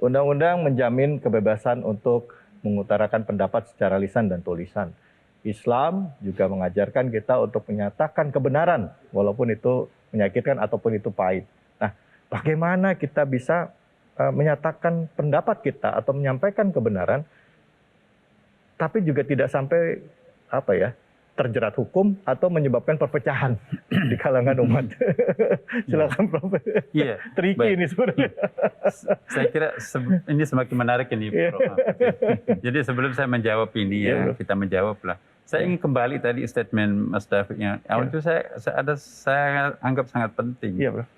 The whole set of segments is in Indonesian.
Undang-undang menjamin kebebasan untuk mengutarakan pendapat secara lisan dan tulisan. Islam juga mengajarkan kita untuk menyatakan kebenaran, walaupun itu menyakitkan ataupun itu pahit. Nah, bagaimana kita bisa menyatakan pendapat kita atau menyampaikan kebenaran, tapi juga tidak sampai terjerat hukum atau menyebabkan perpecahan di kalangan umat. Silakan Prof. Iya, Tricky baik. ini sebenarnya. Saya kira ini semakin menarik ini, Prof. Jadi sebelum saya menjawab ini kita menjawab lah. Saya ingin kembali tadi statement Mas David yang awal itu saya anggap sangat penting. Iya, Prof.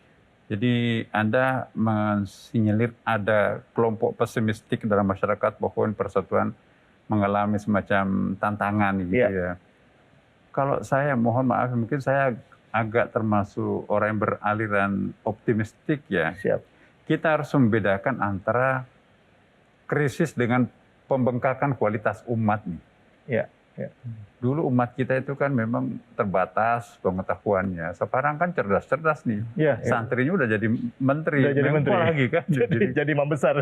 Jadi Anda mensinyalir ada kelompok pesimistik dalam masyarakat bahwa persatuan mengalami semacam tantangan gitu ya. Kalau saya mohon maaf, mungkin saya agak termasuk orang yang beraliran optimistik ya. Siap. Kita harus membedakan antara krisis dengan pembengkakan kualitas umat nih. Iya. Dulu umat kita itu kan memang terbatas pengetahuannya. Sekarang kan cerdas-cerdas nih. Iya. Santrinya udah jadi menteri, udah jadi menteri lagi kan. jadi imam besar.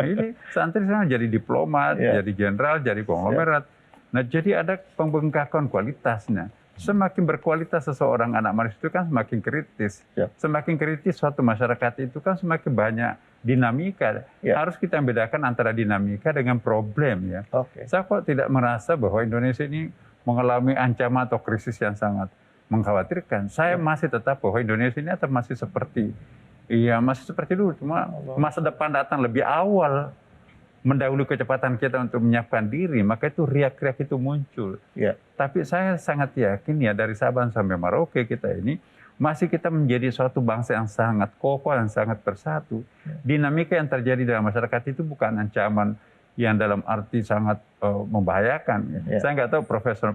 Ini santri sekarang jadi diplomat, jadi jenderal, jadi konglomerat. Nah, jadi ada pembengkakan kualitasnya. Semakin berkualitas seseorang anak manusia itu kan semakin kritis. Semakin kritis suatu masyarakat itu kan semakin banyak dinamika. Harus kita bedakan antara dinamika dengan problem ya. Saya kok tidak merasa bahwa Indonesia ini mengalami ancaman atau krisis yang sangat mengkhawatirkan. Saya masih tetap bahwa Indonesia ini masih seperti dulu. Cuma masa depan datang lebih awal. Mendahului kecepatan kita untuk menyiapkan diri, maka itu riak-riak itu muncul. Tapi saya sangat yakin ya dari Sabang sampai Merauke kita ini masih kita menjadi suatu bangsa yang sangat kokoh, yang sangat bersatu. Dinamika yang terjadi dalam masyarakat itu bukan ancaman yang dalam arti sangat membahayakan. Saya nggak tahu Profesor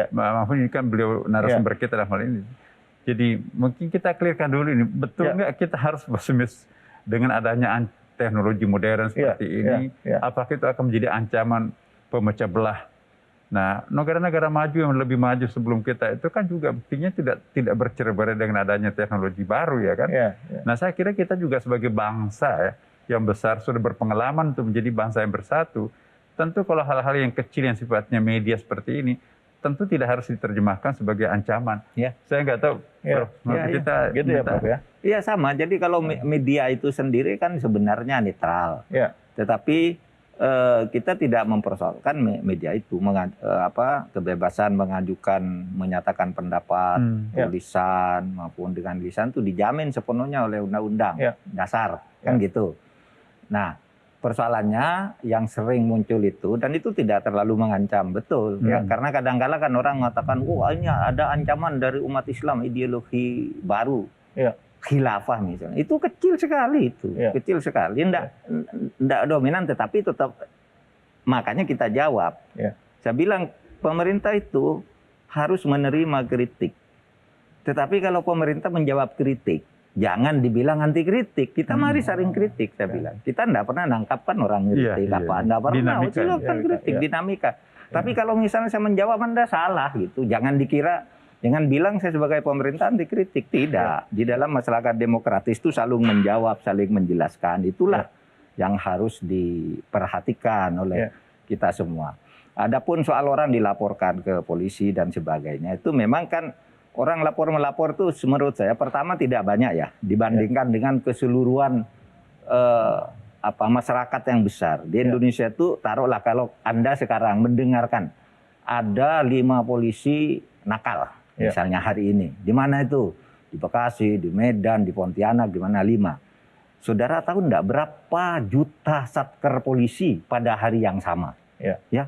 Mahfud ini kan beliau narasumber kita dalam hal ini. Jadi mungkin kita clearkan dulu ini, betul nggak kita harus pesimis dengan adanya teknologi modern seperti ini, apakah itu akan menjadi ancaman pemecah belah? Nah, negara-negara maju yang lebih maju sebelum kita itu kan juga buktinya tidak bercerai-berai dengan adanya teknologi baru ya kan? Nah, saya kira kita juga sebagai bangsa yang besar sudah berpengalaman untuk menjadi bangsa yang bersatu. Tentu kalau hal-hal yang kecil yang sifatnya media seperti ini, tentu tidak harus diterjemahkan sebagai ancaman. Saya nggak tahu, Prof. Kita gitu ya, Prof ya? Iya sama, jadi kalau media itu sendiri kan sebenarnya netral. Tetapi kita tidak mempersoalkan media itu, kebebasan menyatakan pendapat, tulisan maupun dengan lisan itu dijamin sepenuhnya oleh undang-undang dasar, kan gitu. Nah, persoalannya yang sering muncul itu, dan itu tidak terlalu mengancam, betul. Karena kadang-kala kan orang mengatakan, ini ada ancaman dari umat Islam, ideologi baru. Khilafah misalnya, itu kecil sekali itu, kecil sekali, tidak dominan, tetapi tetap, makanya kita jawab. Saya bilang pemerintah itu harus menerima kritik, tetapi kalau pemerintah menjawab kritik, jangan dibilang anti kritik, kita mari saling kritik, saya bilang. Kita tidak pernah nangkapkan orang kritik apa, tidak pernah, silakan kritik, dinamika. Tapi kalau misalnya saya menjawab Anda salah gitu, jangan bilang saya sebagai pemerintah anti kritik. Tidak. Di dalam masyarakat demokratis itu saling menjawab, saling menjelaskan. Itulah yang harus diperhatikan oleh kita semua. Adapun soal orang dilaporkan ke polisi dan sebagainya, itu memang kan orang melapor itu menurut saya pertama tidak banyak ya dibandingkan dengan keseluruhan masyarakat yang besar. Di Indonesia itu taruhlah kalau Anda sekarang mendengarkan ada 5 polisi nakal. Misalnya hari ini, di mana itu? Di Bekasi, di Medan, di Pontianak, di mana 5. Saudara tahu enggak berapa juta satker polisi pada hari yang sama?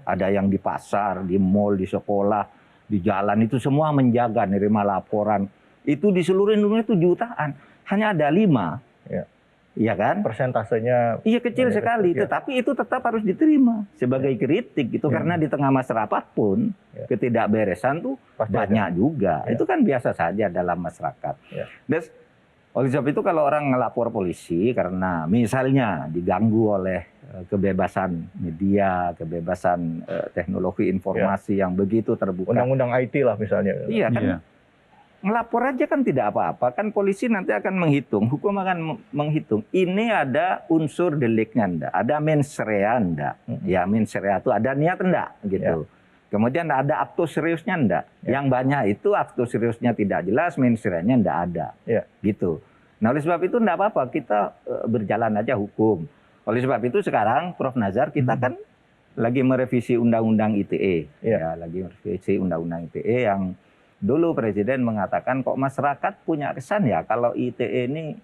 Ada yang di pasar, di mal, di sekolah, di jalan, itu semua menjaga, nerima laporan. Itu di seluruh Indonesia itu jutaan. Hanya ada 5. Iya kan? Persentasenya kecil sekali, tetapi itu tetap harus diterima sebagai kritik gitu, karena di tengah masyarakat pun ketidakberesan tuh pasti banyak ada juga. Itu kan biasa saja dalam masyarakat. Dan oleh sebab itu kalau orang ngelapor polisi karena misalnya diganggu oleh kebebasan media, kebebasan teknologi informasi yang begitu terbuka. Undang-undang IT lah misalnya. Iya kan. ngelapor aja kan tidak apa-apa. Kan polisi nanti akan menghitung, hukum akan menghitung. Ini ada unsur deliknya enggak, ada mens rea enggak. Ya mens rea itu ada niat enggak gitu. Kemudian ada akto seriusnya enggak. Yang banyak itu akto seriusnya tidak jelas, mens rea-nya enggak ada. Gitu. Nah oleh sebab itu enggak apa-apa, kita berjalan aja hukum. Oleh sebab itu sekarang Prof. Nazar kita kan lagi merevisi Undang-Undang ITE. Ya, lagi merevisi Undang-Undang ITE yang dulu Presiden mengatakan kok masyarakat punya kesan ya kalau ITE ini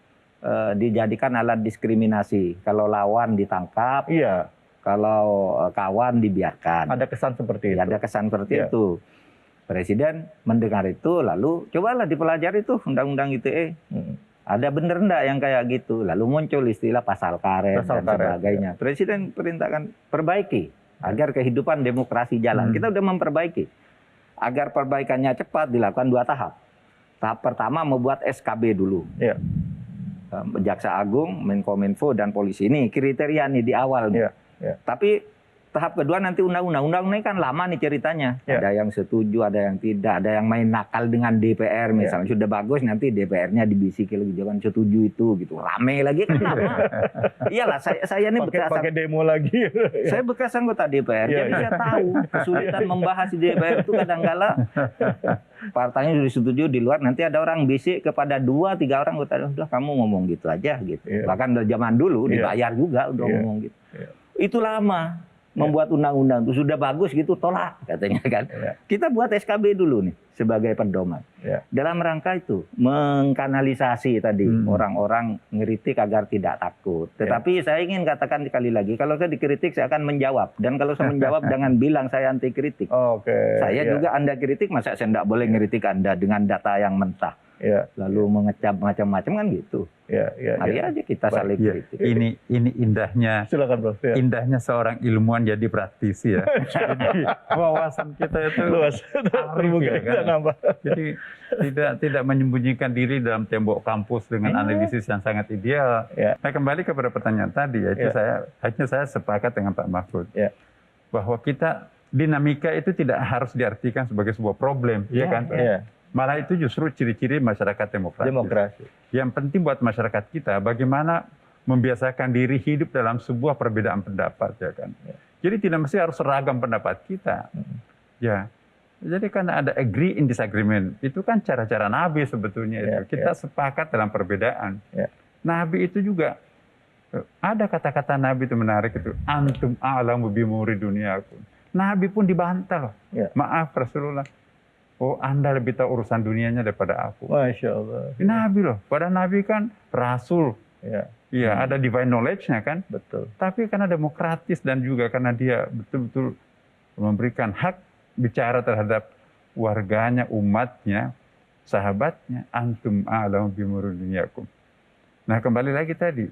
dijadikan alat diskriminasi. Kalau lawan ditangkap, kalau kawan dibiarkan. Ada kesan seperti itu. Ada kesan seperti itu. Presiden mendengar itu lalu cobalah dipelajari tuh Undang-Undang ITE. Ada bener enggak yang kayak gitu? Lalu muncul istilah pasal karet dan sebagainya. Presiden perintahkan perbaiki agar kehidupan demokrasi jalan. Kita udah memperbaiki. Agar perbaikannya cepat dilakukan 2 tahap. Tahap pertama membuat SKB dulu. Jaksa Agung, Menkominfo dan polisi ini kriteria nih di awal. Tapi tahap kedua nanti undang-undang ini kan lama nih ceritanya. Ada yang setuju, ada yang tidak, ada yang main nakal dengan DPR misalnya. Sudah bagus nanti DPR-nya dibisiki lagi jangan setuju itu gitu. Rame lagi kan lama. Iyalah saya ini bekas pakai demo lagi. Saya bekas anggota DPR, jadi saya tahu kesulitan membahas di DPR itu kadang-kala partainya sudah setuju di luar nanti ada orang bisik kepada 2-3 orang anggota, udah kamu ngomong gitu aja gitu. Bahkan dari zaman dulu dibayar juga udah ngomong gitu. Itu lama. Membuat undang-undang itu sudah bagus gitu tolak katanya kan. Kita buat SKB dulu nih sebagai pedoman. Dalam rangka itu mengkanalisasi tadi orang-orang ngeritik agar tidak takut. Tetapi saya ingin katakan sekali lagi kalau saya dikritik saya akan menjawab dan kalau saya menjawab jangan bilang saya anti kritik. Saya juga Anda kritik masa saya tidak boleh ngeritik Anda dengan data yang mentah. Lalu mengecap macam-macam kan gitu. Mari aja kita saling kritik. Ini indahnya. Silakan Prof. Indahnya seorang ilmuwan jadi praktisi ya. Jadi wawasan kita itu luas, terbuka ya, kan? Jadi tidak menyembunyikan diri dalam tembok kampus dengan analisis yang sangat ideal. Nah kembali kepada pertanyaan tadi yaitu saya sepakat dengan Pak Mahfud bahwa kita dinamika itu tidak harus diartikan sebagai sebuah problem, ya kan? Malah itu justru ciri-ciri masyarakat demokrasi. Yang penting buat masyarakat kita bagaimana membiasakan diri hidup dalam sebuah perbedaan pendapat, ya kan. Jadi tidak mesti harus seragam pendapat kita. Ya. Jadi karena ada agree in disagreement, itu kan cara-cara Nabi sebetulnya itu. Kita sepakat dalam perbedaan. Nabi itu juga ada kata-kata Nabi itu menarik itu, antum a'lamu bimuri dunyakum. Nabi pun dibantah loh. Maaf Rasulullah. Oh, Anda lebih tahu urusan dunianya daripada aku. Masya Allah. Nabi loh. Padahal Nabi kan Rasul. Iya, ada divine knowledge-nya kan. Betul. Tapi karena demokratis dan juga karena dia betul-betul memberikan hak bicara terhadap warganya, umatnya, sahabatnya. Antum a'lamu bimuri dunyakum. Nah, kembali lagi tadi.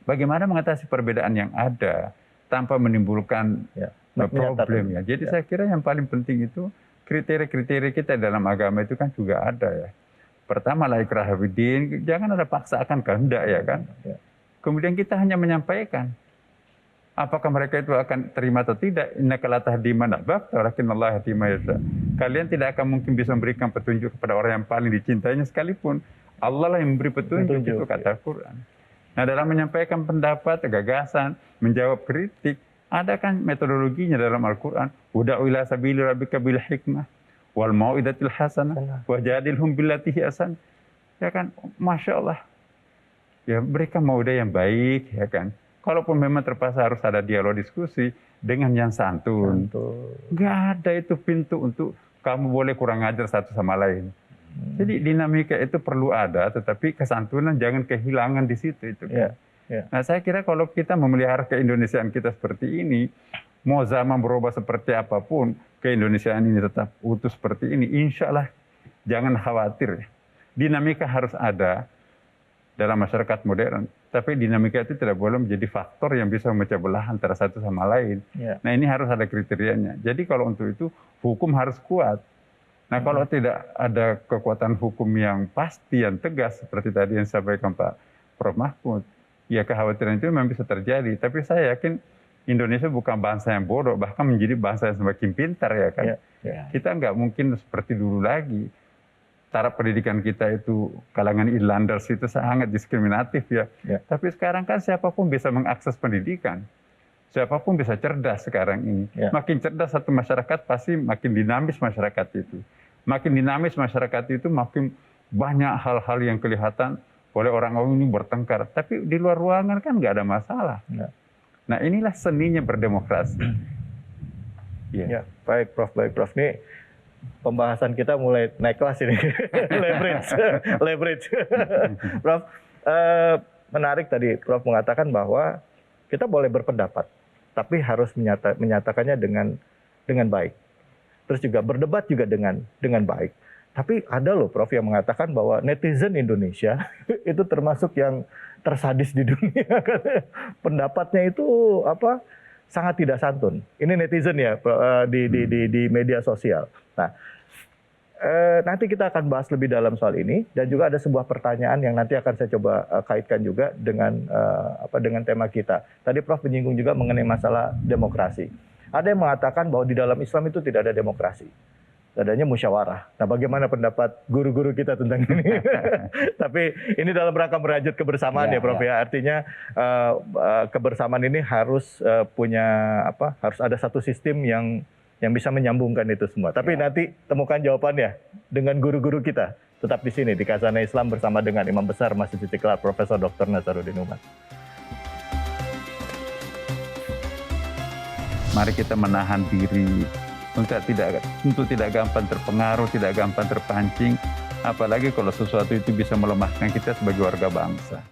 Bagaimana mengatasi perbedaan yang ada tanpa menimbulkan problem ya. Jadi saya kira yang paling penting itu kriteria-kriteria kita dalam agama itu kan juga ada ya. Pertama la ikraha fiddin, jangan ada paksaan kehendak ya kan. Kemudian kita hanya menyampaikan apakah mereka itu akan terima atau tidak. Innaka la tahdi man ahbabta walakinallaha yahdi man yasha. Kalian tidak akan mungkin bisa memberikan petunjuk kepada orang yang paling dicintainya sekalipun Allah lah yang memberi petunjuk. Itu kata Quran. Nah, dalam menyampaikan pendapat, gagasan, menjawab kritik, ada kan metodologinya dalam Al-Quran. Uda'u ila sabili rabbika bil hikmah wal mau'idatil hasanah wajadilhum billati hi ahsan. Ya kan, Masya Allah. Ya, berikan mau'idah yang baik, ya kan. Kalaupun memang terpaksa harus ada dialog diskusi dengan yang santun. Nggak ada itu pintu untuk kamu boleh kurang ajar satu sama lain. Jadi dinamika itu perlu ada, tetapi kesantunan jangan kehilangan di situ itu kan. Nah, saya kira kalau kita memelihara keindonesiaan kita seperti ini, mau zaman berubah seperti apapun, keindonesiaan ini tetap utuh seperti ini, insya Allah jangan khawatir. Dinamika harus ada dalam masyarakat modern, tapi dinamika itu tidak boleh menjadi faktor yang bisa memecah belah antara satu sama lain. Nah, ini harus ada kriterianya. Jadi kalau untuk itu, hukum harus kuat. Nah, kalau tidak ada kekuatan hukum yang pasti, yang tegas, seperti tadi yang disampaikan Pak Prof. Mahfud, ya kekhawatiran itu memang bisa terjadi. Tapi saya yakin Indonesia bukan bangsa yang bodoh, bahkan menjadi bangsa yang semakin pintar ya kan. Kita nggak mungkin seperti dulu lagi. taraf pendidikan kita itu kalangan inlanders itu sangat diskriminatif ya. Tapi sekarang kan siapapun bisa mengakses pendidikan. Siapapun bisa cerdas sekarang ini. Makin cerdas satu masyarakat pasti makin dinamis masyarakat itu. Makin dinamis masyarakat itu makin banyak hal-hal yang kelihatan oleh orang-orang ini bertengkar. Tapi di luar ruangan kan nggak ada masalah. Nah inilah seninya berdemokrasi. Ya, baik Prof. Ini pembahasan kita mulai naik kelas ini. leverage. Prof, menarik tadi Prof mengatakan bahwa kita boleh berpendapat, tapi harus menyatakannya dengan baik. Terus juga berdebat juga dengan baik. Tapi ada loh Prof yang mengatakan bahwa netizen Indonesia itu termasuk yang tersadis di dunia. Pendapatnya itu sangat tidak santun. Ini netizen ya di media sosial. Nah, nanti kita akan bahas lebih dalam soal ini dan juga ada sebuah pertanyaan yang nanti akan saya coba kaitkan juga dengan tema kita. Tadi Prof menyinggung juga mengenai masalah demokrasi. Ada yang mengatakan bahwa di dalam Islam itu tidak ada demokrasi. Adanya musyawarah. Nah, bagaimana pendapat guru-guru kita tentang ini? Tapi ini dalam rangka merajut kebersamaan ya, Prof ya. Artinya kebersamaan ini harus harus ada satu sistem yang bisa menyambungkan itu semua. Tapi nanti temukan jawabannya dengan guru-guru kita. Tetap di sini di Khazanah Islam bersama dengan Imam Besar Masjid Istiqlal Profesor Dr. Nazaruddin Umar. Mari kita menahan diri untuk tidak gampang terpengaruh, tidak gampang terpancing, apalagi kalau sesuatu itu bisa melemahkan kita sebagai warga bangsa.